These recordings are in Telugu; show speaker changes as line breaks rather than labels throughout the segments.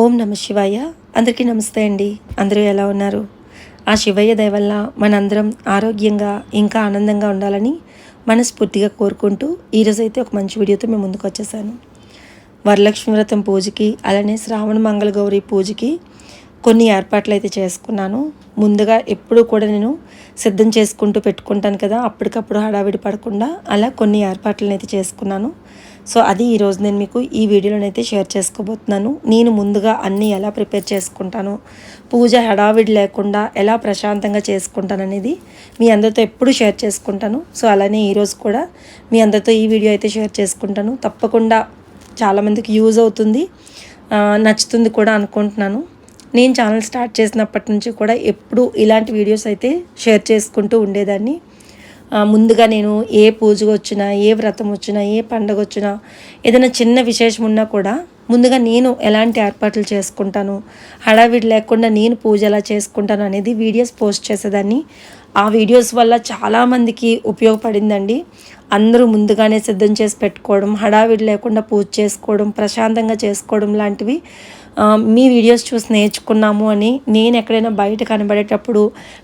ఓం నమ శివాయ. అందరికీ నమస్తే అండి. అందరూ ఎలా ఉన్నారు? ఆ శివయ్య దయ వల్ల మనందరం ఆరోగ్యంగా ఇంకా ఆనందంగా ఉండాలని మనస్ఫూర్తిగా కోరుకుంటూ ఈరోజైతే ఒక మంచి వీడియోతో మేము ముందుకు వచ్చేసాను. వరలక్ష్మి వ్రతం పూజకి అలానే శ్రావణ మంగళ గౌరి పూజకి కొన్ని ఏర్పాట్లు అయితే చేసుకున్నాను. ముందుగా ఎప్పుడు కూడా నేను సిద్ధం చేసుకుంటూ పెట్టుకుంటాను కదా, అప్పటికప్పుడు హడావిడి పడకుండా అలా కొన్ని ఏర్పాట్లను అయితే చేసుకున్నాను. సో అది ఈరోజు నేను మీకు ఈ వీడియోలోనైతే షేర్ చేసుకోబోతున్నాను. నేను ముందుగా అన్నీ ఎలా ప్రిపేర్ చేసుకుంటాను, పూజ హడావిడి లేకుండా ఎలా ప్రశాంతంగా చేసుకుంటాను అనేది మీ అందరితో ఎప్పుడు షేర్ చేసుకుంటాను. సో అలానే ఈరోజు కూడా మీ అందరితో ఈ వీడియో అయితే షేర్ చేసుకుంటాను. తప్పకుండా చాలామందికి యూజ్ అవుతుంది, నచ్చుతుంది కూడా అనుకుంటున్నాను. నేను ఛానల్ స్టార్ట్ చేసినప్పటి నుంచి కూడా ఎప్పుడు ఇలాంటి వీడియోస్ అయితే షేర్ చేసుకుంటూ ఉండేదాన్ని. ముందుగా నేను ఏ పూజ వచ్చినా, ఏ వ్రతం వచ్చినా, ఏ పండగ వచ్చినా, ఏదైనా చిన్న విశేషం ఉన్నా కూడా ముందుగా నేను ఎలాంటి ఏర్పాట్లు చేసుకుంటాను, హడావిడి లేకుండా నేను పూజ ఎలా చేసుకుంటాను అనేది వీడియోస్ పోస్ట్ చేసేదాన్ని. ఆ వీడియోస్ వల్ల చాలామందికి ఉపయోగపడిందండి. అందరూ ముందుగానే సిద్ధం చేసి పెట్టుకోవడం, హడావిడి లేకుండా పూజ చేసుకోవడం, ప్రశాంతంగా చేసుకోవడం లాంటివి మీ వీడియోస్ చూసి నేర్చుకున్నాము అని నేను ఎక్కడైనా బయట కనబడేటప్పుడు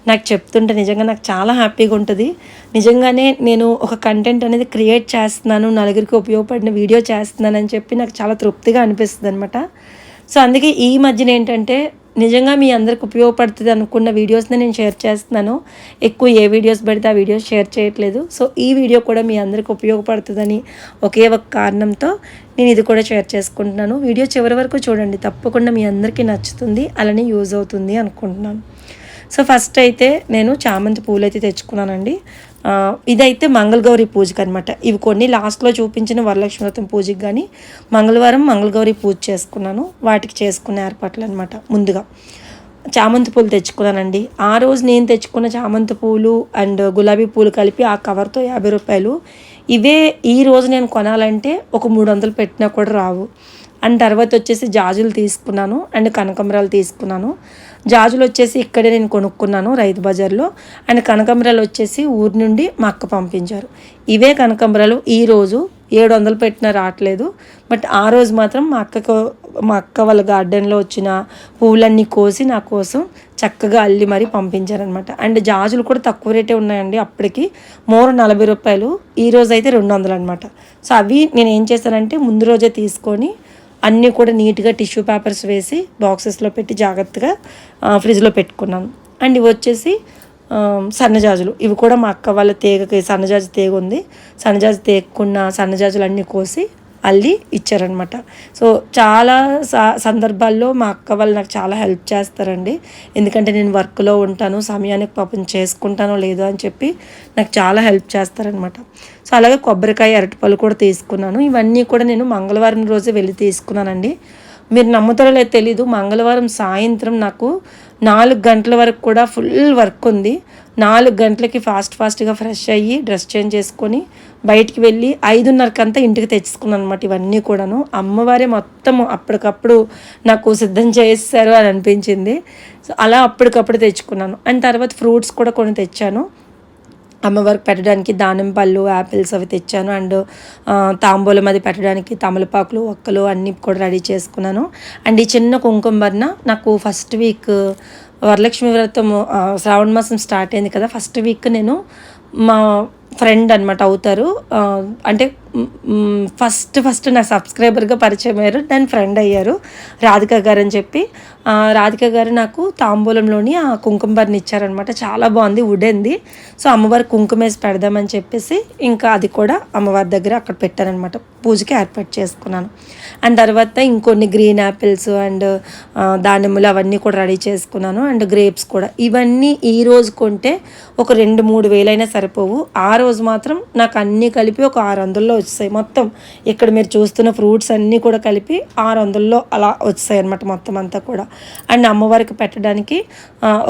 నాకు చెప్తుంటే నిజంగా నాకు చాలా హ్యాపీగా ఉంటుంది. నిజంగానే నేను ఒక కంటెంట్ అనేది క్రియేట్ చేస్తున్నాను, నలుగురికి ఉపయోగపడిన వీడియో చేస్తున్నానని చెప్పి నాకు చాలా తృప్తిగా అనిపిస్తుంది అనమాట. సో అందుకే ఈ మధ్యన ఏంటంటే నిజంగా మీ అందరికి ఉపయోగపడుతుంది అనుకున్న వీడియోస్ని నేను షేర్ చేస్తున్నాను. ఎక్కువ ఏ వీడియోస్ పెడితే ఆ వీడియోస్ షేర్ చేయట్లేదు. సో ఈ వీడియో కూడా మీ అందరికి ఉపయోగపడుతుందని ఒకే ఒక కారణంతో నేను ఇది కూడా షేర్ చేసుకుంటున్నాను. వీడియో చివరి వరకు చూడండి, తప్పకుండా మీ అందరికీ నచ్చుతుంది, అలానే యూజ్ అవుతుంది అనుకుంటున్నాను. సో ఫస్ట్ అయితే నేను చామంతి పూలు అయితే తెచ్చుకున్నానండి. ఇదైతే మంగళగౌరి పూజకి అనమాట. ఇవి కొన్ని లాస్ట్లో చూపించిన వరలక్ష్మి వ్రతం పూజకి కానీ మంగళవారం మంగళగౌరి పూజ చేసుకున్నాను. వాటికి చేసుకున్న ఏర్పాట్లు అనమాట. ముందుగా చామంతి పూలు తెచ్చుకున్నానండి. ఆ రోజు నేను తెచ్చుకున్న చామంతి పూలు అండ్ గులాబీ పూలు కలిపి ఆ కవర్తో 50 రూపాయలు. ఇవే ఈ రోజు నేను కొనాలంటే ఒక 300 పెట్టినా కూడా రావు. అండ్ తర్వాత వచ్చేసి జాజులు తీసుకున్నాను అండ్ కనకాంబరాలు తీసుకున్నాను. జాజులు వచ్చేసి ఇక్కడే నేను కొనుక్కున్నాను రైతు బజార్లో. అండ్ కనకాంబరాలు వచ్చేసి ఊరి నుండి మా అక్క పంపించారు. ఇవే కనకాంబరాలు ఈరోజు 700 పెట్టినా రావట్లేదు. బట్ ఆ రోజు మాత్రం మా అక్క వాళ్ళ గార్డెన్లో వచ్చిన పువ్వులన్నీ కోసి నా కోసం చక్కగా అల్లి మరీ పంపించారనమాట. అండ్ జాజులు కూడా తక్కువ రేటే ఉన్నాయండి. అప్పటికి మోర్ 40 రూపాయలు, ఈరోజు అయితే 200 అనమాట. సో అవి నేను ఏం చేశానంటే ముందు రోజే తీసుకొని అన్నీ కూడా నీట్గా టిష్యూ పేపర్స్ వేసి బాక్సెస్లో పెట్టి జాగ్రత్తగా ఫ్రిడ్జ్లో పెట్టుకున్నాను. అండ్ ఇవి వచ్చేసి సన్నజాజులు. ఇవి కూడా మా అక్క వాళ్ళ తీగకి సన్నజాజి తీగ ఉంది. సన్నజాజి తీగకున్న సన్నజాజులు అన్నీ కోసి అల్లి ఇచ్చారనమాట. సో చాలా సందర్భాల్లో మా అక్క వాళ్ళు నాకు చాలా హెల్ప్ చేస్తారండి. ఎందుకంటే నేను వర్క్లో ఉంటాను, సమయానికి పాపం చేసుకుంటానో లేదో అని చెప్పి నాకు చాలా హెల్ప్ చేస్తారనమాట. సో అలాగే కొబ్బరికాయ, అరటిపళ్ళు కూడా తీసుకున్నాను. ఇవన్నీ కూడా నేను మంగళవారం రోజే వెళ్ళి తీసుకున్నానండి. మీరు నమ్ముతారో లేదో తెలీదు, మంగళవారం సాయంత్రం నాకు 4 గంటల వరకు కూడా ఫుల్ వర్క్ ఉంది. 4 గంటలకి ఫాస్ట్గా ఫ్రెష్ అయ్యి డ్రెస్ చేంజ్ చేసుకొని బయటికి వెళ్ళి 5:30కంతా ఇంటికి తెచ్చుకున్నాను అనమాట. ఇవన్నీ కూడాను అమ్మవారే మొత్తం అప్పటికప్పుడు నాకు సిద్ధం చేస్తారు అని అనిపించింది. సో అలా అప్పటికప్పుడు తెచ్చుకున్నాను. అండ్ తర్వాత ఫ్రూట్స్ కూడా కొన్ని తెచ్చాను అమ్మవారికి పెట్టడానికి. దానిమ్మ పళ్ళు, యాపిల్స్ అవి తెచ్చాను. అండ్ తాంబూలం అది పెట్టడానికి తమలపాకులు, ఒక్కలు అన్నీ కూడా రెడీ చేసుకున్నాను. అండ్ ఈ చిన్న కుంకుమ భరణ నాకు ఫస్ట్ వీక్ వరలక్ష్మి వ్రతం శ్రావణ మాసం స్టార్ట్ అయింది కదా, ఫస్ట్ వీక్ నేను మా ఫ్రెండ్ అనమాట అవుతారు. అంటే ఫస్ట్ నా సబ్స్క్రైబర్గా పరిచయం అయ్యారు, దాని ఫ్రెండ్ అయ్యారు, రాధిక గారు అని చెప్పి. రాధిక గారు నాకు తాంబూలంలోని ఆ కుంకుమ భరణ ఇచ్చారనమాట. చాలా బాగుంది, వుడెన్ది. సో అమ్మవారి కుంకుమ వేసి పెడదామని చెప్పేసి ఇంకా అది కూడా అమ్మవారి దగ్గర అక్కడ పెట్టారనమాట. పూజకి ఏర్పాటు చేసుకున్నాను. అండ్ తర్వాత ఇంకొన్ని గ్రీన్ యాపిల్స్ అండ్ దానిమ్మలు అవన్నీ కూడా రెడీ చేసుకున్నాను. అండ్ గ్రేప్స్ కూడా. ఇవన్నీ ఈ రోజు కొంటే ఒక 2-3 వేలైనా సరిపోవు. ఆ రోజు మాత్రం నాకు అన్నీ కలిపి ఒక 600లో వచ్చాయి మొత్తం. ఇక్కడ మీరు చూస్తున్న ఫ్రూట్స్ అన్నీ కూడా కలిపి 600లో అలా వచ్చాయి అనమాట మొత్తం అంతా కూడా. అండ్ అమ్మవారికి పెట్టడానికి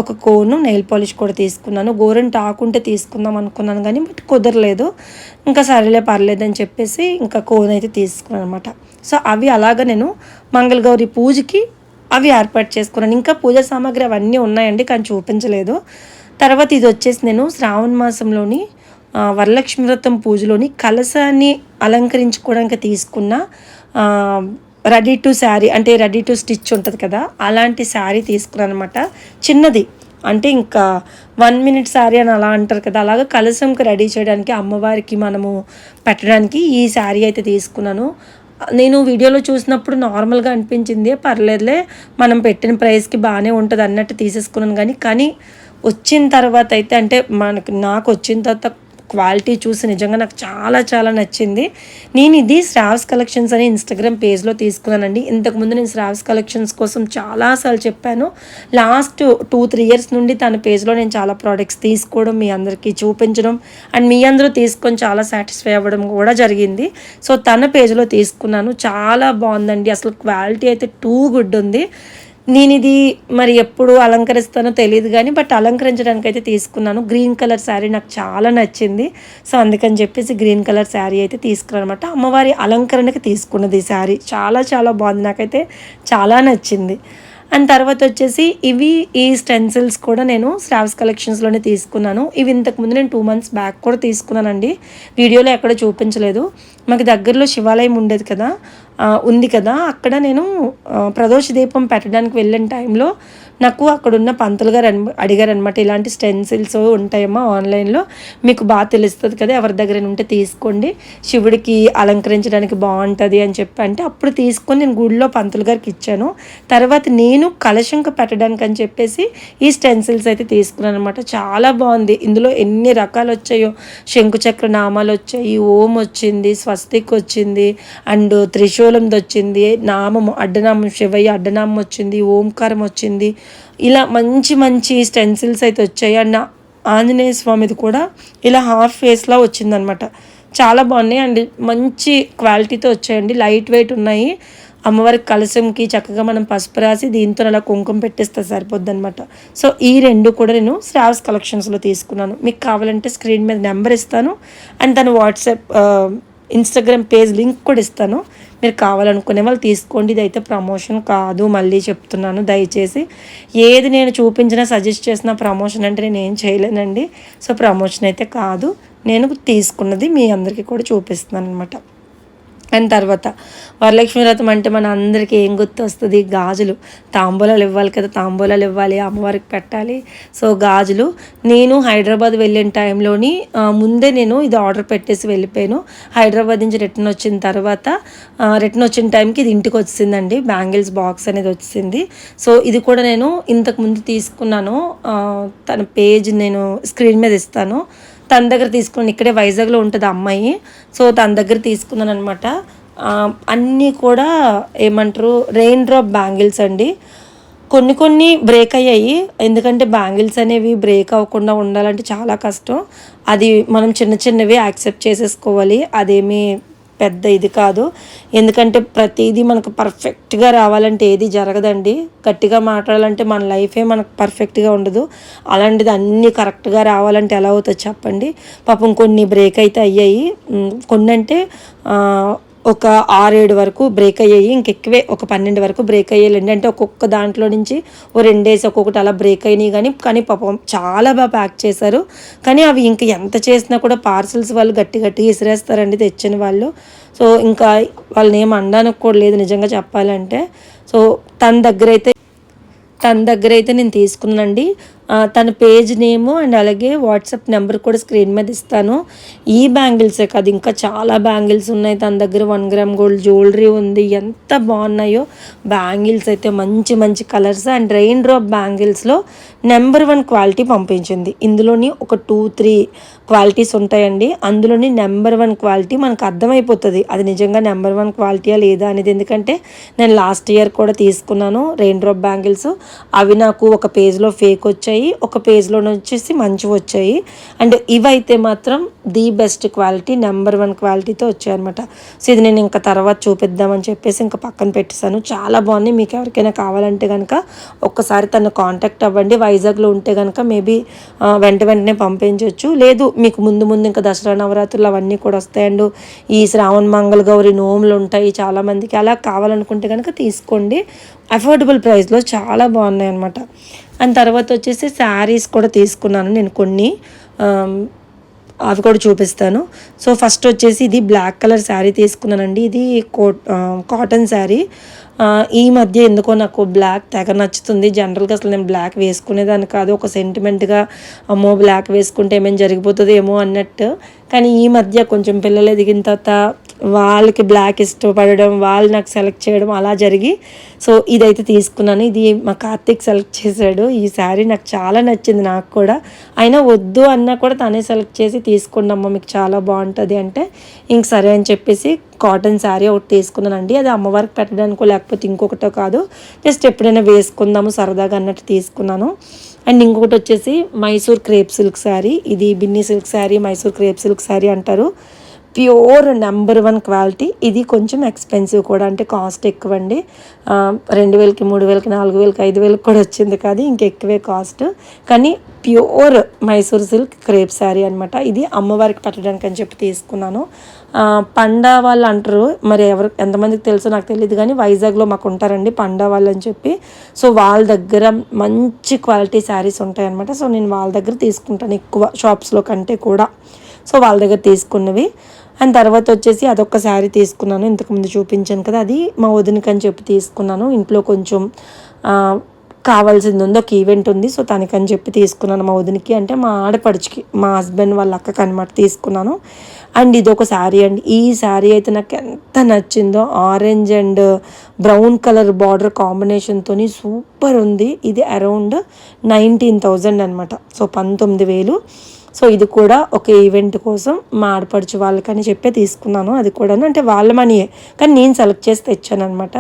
ఒక కోను, నెయిల్ పాలిష్ కూడా తీసుకున్నాను. గోరంట ఆకుంటే తీసుకుందాం అనుకున్నాను కానీ బట్ కుదరలేదు. ఇంకా సరేలే పర్లేదని చెప్పేసి ఇంకా కోన్ అయితే తీసుకున్నాను అనమాట. సో అవి అలాగా నేను మంగళగౌరి పూజకి అవి ఏర్పాటు చేసుకున్నాను. ఇంకా పూజ సామాగ్రి అవన్నీ ఉన్నాయండి కానీ చూపించలేదు. తర్వాత ఇది వచ్చేసి నేను శ్రావణ మాసంలోని వరలక్ష్మి వ్రతం పూజలోని కలశాన్ని అలంకరించుకోవడానికి తీసుకున్న రెడీ టు శారీ అంటే రెడీ టు స్టిచ్ ఉంటుంది కదా, అలాంటి శారీ తీసుకున్నాను అనమాట. చిన్నది అంటే ఇంకా 1 మినిట్ శారీ అని అలా అంటారు కదా, అలాగా కలశంకి రెడీ చేయడానికి అమ్మవారికి మనము పెట్టడానికి ఈ శారీ అయితే తీసుకున్నాను. నేను వీడియోలో చూసినప్పుడు నార్మల్గా అనిపించింది, పర్లేదులే మనం పెట్టిన ప్రైస్కి బాగానే ఉంటుంది అన్నట్టు తీసేసుకున్నాను. కానీ వచ్చిన తర్వాత అయితే అంటే నాకు వచ్చిన తర్వాత క్వాలిటీ చూసి నిజంగా నాకు చాలా చాలా నచ్చింది. నేను ఇది శ్రావ్స్ కలెక్షన్స్ అని ఇన్స్టాగ్రామ్ పేజ్లో తీసుకున్నానండి. ఇంతకుముందు నేను శ్రావ్స్ కలెక్షన్స్ కోసం చాలాసార్లు చెప్పాను. లాస్ట్ 2-3 ఇయర్స్ నుండి తన పేజ్లో నేను చాలా ప్రోడక్ట్స్ తీసుకోవడం, మీ అందరికీ చూపించడం అండ్ మీ అందరూ తీసుకొని చాలా సాటిస్ఫై అవ్వడం కూడా జరిగింది. సో తన పేజ్లో తీసుకున్నాను. చాలా బాగుందండి, అసలు క్వాలిటీ అయితే టూ గుడ్ ఉంది. నేను ఇది మరి ఎప్పుడు అలంకరిస్తానో తెలియదు కానీ బట్ అలంకరించడానికి అయితే తీసుకున్నాను. గ్రీన్ కలర్ శారీ నాకు చాలా నచ్చింది. సో అందుకని చెప్పేసి గ్రీన్ కలర్ శారీ అయితే తీసుకున్నాను అనమాట. అమ్మవారి అలంకరణకి తీసుకున్నది ఈ శారీ. చాలా చాలా బాగుంది, నాకైతే చాలా నచ్చింది. అండ్ తర్వాత వచ్చేసి ఈ స్టెన్సిల్స్ కూడా నేను శ్రావ్స్ కలెక్షన్స్లోనే తీసుకున్నాను. ఇవి ఇంతకుముందు నేను 2 months బ్యాక్ కూడా తీసుకున్నానండి. వీడియోలో ఎక్కడ చూపించలేదు. మాకు దగ్గరలో శివాలయం ఉంది కదా, అక్కడ నేను ప్రదోష దీపం పెట్టడానికి వెళ్ళిన టైంలో నాకు అక్కడున్న పంతులు గారు అడిగారనమాట, ఇలాంటి స్టెన్సిల్స్ ఉంటాయమ్మా ఆన్లైన్లో, మీకు బాగా తెలుస్తుంది కదా, ఎవరి దగ్గర ఉంటే తీసుకోండి, శివుడికి అలంకరించడానికి బాగుంటుంది అని చెప్పి అంటే అప్పుడు తీసుకొని నేను గుడిలో పంతులు గారికి ఇచ్చాను. తర్వాత నేను కలశంక పెట్టడానికి అని చెప్పేసి ఈ స్టెన్సిల్స్ అయితే తీసుకున్నాను అనమాట. చాలా బాగుంది. ఇందులో ఎన్ని రకాలు వచ్చాయో, శంకుచక్ర నామాలు వచ్చాయి, ఓం వచ్చింది, స్వస్తిక్ వచ్చింది అండ్ త్రిశూలంది వచ్చింది, నామం అడ్డనామం శివయ్య అడ్డనామం వచ్చింది, ఓంకారం వచ్చింది, ఇలా మంచి మంచి స్టెన్సిల్స్ అయితే వచ్చాయి. అండ్ ఆంజనేయ స్వామిది కూడా ఇలా హాఫ్ ఫేస్లా వచ్చిందనమాట. చాలా బాగున్నాయి అండ్ మంచి క్వాలిటీతో వచ్చాయండి. లైట్ వెయిట్ ఉన్నాయి. అమ్మవారికి కలశంకి చక్కగా మనం పసుపు రాసి దీంతో అలా కుంకుమ పెట్టేస్తే సరిపోద్ది అనమాట. సో ఈ 2 కూడా నేను శ్రావ్స్ కలెక్షన్స్లో తీసుకున్నాను. మీకు కావాలంటే స్క్రీన్ మీద నెంబర్ ఇస్తాను అండ్ తను వాట్సాప్ ఇన్స్టాగ్రామ్ పేజ్ లింక్ కూడా ఇస్తాను. మీరు కావాలనుకునే వాళ్ళు తీసుకోండి. ఇదైతే ప్రమోషన్ కాదు, మళ్ళీ చెప్తున్నాను. దయచేసి ఏది నేను చూపించినా సజెస్ట్ చేసిన ప్రమోషన్ అంటే నేను ఏం చేయలేనండి. సో ప్రమోషన్ అయితే కాదు, నేను తీసుకున్నది మీ అందరికీ కూడా చూపిస్తున్నాను అనమాట. అండ్ తర్వాత వరలక్ష్మి వ్రతం అంటే మన అందరికీ ఏం గుర్తు వస్తుంది? గాజులు. తాంబూలాలు ఇవ్వాలి కదా, తాంబూలాలు ఇవ్వాలి, అమ్మవారికి పెట్టాలి. సో గాజులు నేను హైదరాబాద్ వెళ్ళిన టైంలోని ముందే నేను ఇది ఆర్డర్ పెట్టేసి వెళ్ళిపోయాను. హైదరాబాద్ నుంచి రిటర్న్ వచ్చిన టైంకి ఇది ఇంటికి వచ్చిందండి. బ్యాంగిల్స్ బాక్స్ అనేది వచ్చింది. సో ఇది కూడా నేను ఇంతకుముందు తీసుకున్నాను. తన పేజ్ నేను స్క్రీన్ మీద ఇస్తాను. తన దగ్గర తీసుకున్నాను. ఇక్కడే వైజాగ్లో ఉంటుంది అమ్మాయి. సో తన దగ్గర తీసుకున్నాను అనమాట. అన్నీ కూడా ఏమంటారు, రెయిన్ డ్రాప్ బ్యాంగిల్స్ అండి. కొన్ని బ్రేక్ అయ్యాయి, ఎందుకంటే బ్యాంగిల్స్ అనేవి బ్రేక్ అవ్వకుండా ఉండాలంటే చాలా కష్టం. అది మనం చిన్నవి యాక్సెప్ట్ చేసేసుకోవాలి. అదేమీ పెద్ద ఇది కాదు, ఎందుకంటే ప్రతిదీ మనకు పర్ఫెక్ట్గా రావాలంటే ఏది జరగదండి. గట్టిగా మాట్లాడాలంటే మన లైఫే మనకు పర్ఫెక్ట్గా ఉండదు. అలాంటిది అన్నీ కరెక్ట్గా రావాలంటే ఎలా అవుతుంది చెప్పండి. పాపం కొన్ని బ్రేక్ అయితే అయ్యాయి. కొన్ని అంటే ఒక 6-7 వరకు బ్రేక్ అయ్యాయి. ఇంకెక్కువే ఒక 12 వరకు బ్రేక్ అయ్యాయండి. అంటే ఒక్కొక్క దాంట్లో నుంచి 2 డేస్ ఒక్కొక్కటి అలా బ్రేక్ అయినాయి. కానీ పాపం చాలా బాగా ప్యాక్ చేశారు. కానీ అవి ఇంకా ఎంత చేసినా కూడా పార్సల్స్ వాళ్ళు గట్టిగా ఇసిరేస్తారండి తెచ్చిన వాళ్ళు. సో ఇంకా వాళ్ళని ఏం అనడానికి కూడా లేదు నిజంగా చెప్పాలంటే. సో తన దగ్గర అయితే నేను తీసుకున్నానండి. తన పేజ్ నేము అండ్ అలాగే వాట్సాప్ నెంబర్ కూడా స్క్రీన్ మీద ఇస్తాను. ఈ బ్యాంగిల్సే కాదు, ఇంకా చాలా బ్యాంగిల్స్ ఉన్నాయి తన దగ్గర. 1 గ్రామ్ గోల్డ్ జ్యువెలరీ ఉంది. ఎంత బాగున్నాయో బ్యాంగిల్స్ అయితే, మంచి మంచి కలర్స్ అండ్ రెయిన్ డ్రాప్ బ్యాంగిల్స్లో నెంబర్ 1 క్వాలిటీ పంపించింది. ఇందులోని ఒక 2-3 క్వాలిటీస్ ఉంటాయండి. అందులోని నెంబర్ 1 క్వాలిటీ మనకు అర్థమైపోతుంది అది నిజంగా నెంబర్ 1 క్వాలిటీయా లేదా అనేది. ఎందుకంటే నేను లాస్ట్ ఇయర్ కూడా తీసుకున్నాను రెయిన్ డ్రాప్ బ్యాంగిల్స్. అవి నాకు ఒక పేజ్లో ఫేక్ వచ్చాయి, ఒక పేజ్లో వచ్చేసి మంచివి వచ్చాయి. అండ్ ఇవైతే మాత్రం ది బెస్ట్ క్వాలిటీ, నెంబర్ 1 క్వాలిటీతో వచ్చాయి అనమాట. సో ఇది నేను ఇంకా తర్వాత చూపిద్దామని చెప్పేసి ఇంకా పక్కన పెట్టేశాను. చాలా బాగున్నాయి. మీకు ఎవరికైనా కావాలంటే కనుక ఒక్కసారి తను కాంటాక్ట్ అవ్వండి. వైజాగ్లో ఉంటే కనుక మేబీ వెంటనే పంపించవచ్చు. లేదు మీకు ముందు ఇంకా దసరా నవరాత్రులు అవన్నీ కూడా వస్తాయి. అండ్ ఈ శ్రావణ మంగళ గౌరి నోములు ఉంటాయి చాలామందికి. అలా కావాలనుకుంటే కనుక తీసుకోండి. అఫోర్డబుల్ ప్రైస్లో చాలా బాగున్నాయి అనమాట. అండ్ తర్వాత వచ్చేసి శారీస్ కూడా తీసుకున్నాను నేను కొన్ని. అవి కూడా చూపిస్తాను. సో ఫస్ట్ వచ్చేసి ఇది బ్లాక్ కలర్ శారీ తీసుకున్నానండి. ఇది కాటన్ శారీ. ఈ మధ్య ఎందుకో నాకు బ్లాక్ తెగ నచ్చుతుంది. జనరల్గా అసలు నేను బ్లాక్ వేసుకునేదాన్ని కాదు. ఒక సెంటిమెంట్గా అమ్మో బ్లాక్ వేసుకుంటే ఏమైనా జరిగిపోతుంది ఏమో అన్నట్టు. కానీ ఈ మధ్య కొంచెం పిల్లలు ఎదిగిన తర్వాత వాళ్ళకి బ్లాక్ ఇష్టపడడం, వాళ్ళు నాకు సెలెక్ట్ చేయడం అలా జరిగి సో ఇదైతే తీసుకున్నాను. ఇది మా కార్తీక్ సెలెక్ట్ చేశాడు. ఈ శారీ నాకు చాలా నచ్చింది. నాకు కూడా అయినా వద్దు అన్నా కూడా తనే సెలెక్ట్ చేసి తీసుకోండి అమ్మ మీకు చాలా బాగుంటుంది అంటే ఇంక సరే అని చెప్పేసి కాటన్ శారీ ఒకటి తీసుకున్నానండి. అది అమ్మవారికి పెట్టడానికో లేకపోతే ఇంకొకటో కాదు, జస్ట్ ఎప్పుడైనా వేసుకుందాము సరదాగా అన్నట్టు తీసుకున్నాను. అండ్ ఇంకొకటి వచ్చేసి మైసూర్ క్రేప్ సిల్క్ శారీ. ఇది Binny silk sari, Mysore crepe silk sari అంటారు. Pure number 1 quality. ఇది కొంచెం ఎక్స్పెన్సివ్ కూడా, అంటే కాస్ట్ ఎక్కువ అండి. 2000కి 3000కి 4000కి 5000కి కూడా వచ్చింది కాదు, ఇంకెక్కువే కాస్ట్. కానీ pure Mysore silk crepe sari అనమాట. ఇది అమ్మవారికి పెట్టడానికి అని చెప్పి తీసుకున్నాను. పండా వాళ్ళు అంటారు, మరి ఎంతమందికి తెలుసో నాకు తెలియదు కానీ వైజాగ్లో మాకు ఉంటారండి పండా వాళ్ళు అని చెప్పి. సో వాళ్ళ దగ్గర మంచి క్వాలిటీ శారీస్ ఉంటాయన్నమాట. సో నేను వాళ్ళ దగ్గర తీసుకుంటాను ఎక్కువ షాప్స్లో కంటే కూడా. సో వాళ్ళ దగ్గర తీసుకున్నవి. అండ్ తర్వాత వచ్చేసి అదొక శారీ తీసుకున్నాను, ఇంతకుముందు చూపించాను కదా, అది మా వదినకి అని చెప్పి తీసుకున్నాను. ఇంట్లో కొంచెం కావాల్సింది ఉంది, ఒక ఈవెంట్ ఉంది, సో తనకని చెప్పి తీసుకున్నాను. మా వదినకి అంటే మా ఆడపడుచుకి, మా హస్బెండ్ వాళ్ళ అక్కకి అనమాట తీసుకున్నాను. అండ్ ఇది ఒక శారీ అండి. ఈ శారీ అయితే నాకు ఎంత నచ్చిందో, orange and brown colour border కాంబినేషన్తో సూపర్ ఉంది. ఇది అరౌండ్ 19,000 అనమాట. సో 19,000. సో ఇది కూడా ఒక ఈవెంట్ కోసం మా ఆడపడుచు వాళ్ళకని చెప్పి తీసుకున్నాను. అది కూడా అంటే వాళ్ళ మనీయే, కానీ నేను సెలెక్ట్ చేసి తెచ్చాను అనమాట.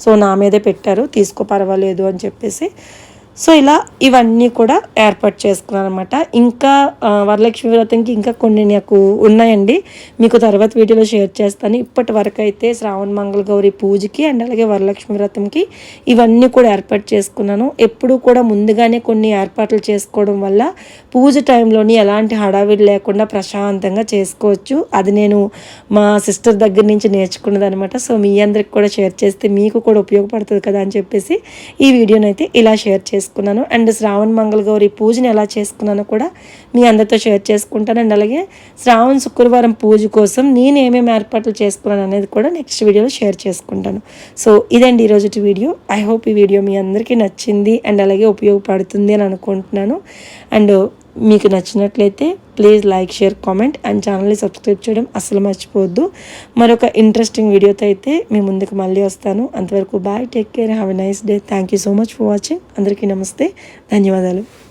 సో నా మీదే పెట్టారు, తీసుకో పర్వాలేదు అని చెప్పేసి. సో ఇలా ఇవన్నీ కూడా ఏర్పాటు చేసుకున్నాను అనమాట. ఇంకా వరలక్ష్మి వ్రతంకి ఇంకా కొన్ని నాకు ఉన్నాయండి, మీకు తర్వాత వీడియోలో షేర్ చేస్తాను. ఇప్పటి వరకు అయితే శ్రావణ మంగళ గౌరి పూజకి అండ్ అలాగే వరలక్ష్మి వ్రతంకి ఇవన్నీ కూడా ఏర్పాటు చేసుకున్నాను. ఎప్పుడు కూడా ముందుగానే కొన్ని ఏర్పాట్లు చేసుకోవడం వల్ల పూజ టైంలోని ఎలాంటి హడావిడి లేకుండా ప్రశాంతంగా చేసుకోవచ్చు. అది నేను మా సిస్టర్ దగ్గర నుంచి నేర్చుకున్నది అనమాట. సో మీ అందరికి కూడా షేర్ చేస్తే మీకు కూడా ఉపయోగపడుతుంది కదా అని చెప్పేసి ఈ వీడియోని అయితే ఇలా షేర్ చేసుకున్నాను. అండ్ శ్రావణ మంగళ గౌరి పూజని ఎలా చేసుకున్నానో కూడా మీ అందరితో షేర్ చేసుకుంటాను. అండ్ అలాగే శ్రావణ శుక్రవారం పూజ కోసం నేను ఏమేమి ఏర్పాట్లు చేసుకున్నాను అనేది కూడా నెక్స్ట్ వీడియోలో షేర్ చేసుకుంటాను. సో ఇదండి ఈరోజు వీడియో. ఐ హోప్ ఈ వీడియో మీ అందరికీ నచ్చింది అండ్ అలాగే ఉపయోగపడుతుంది అని అనుకుంటున్నాను. అండ్ మీకు నచ్చినట్లయితే please like, share, comment and ఛానల్ని సబ్స్క్రైబ్ చేయడం అసలు మర్చిపోవద్దు. మరొక ఇంట్రెస్టింగ్ వీడియోతో అయితే మీ ముందుకు మళ్ళీ వస్తాను. అంతవరకు bye, take care, have a nice day. Thank you so much for watching. అందరికీ నమస్తే, ధన్యవాదాలు.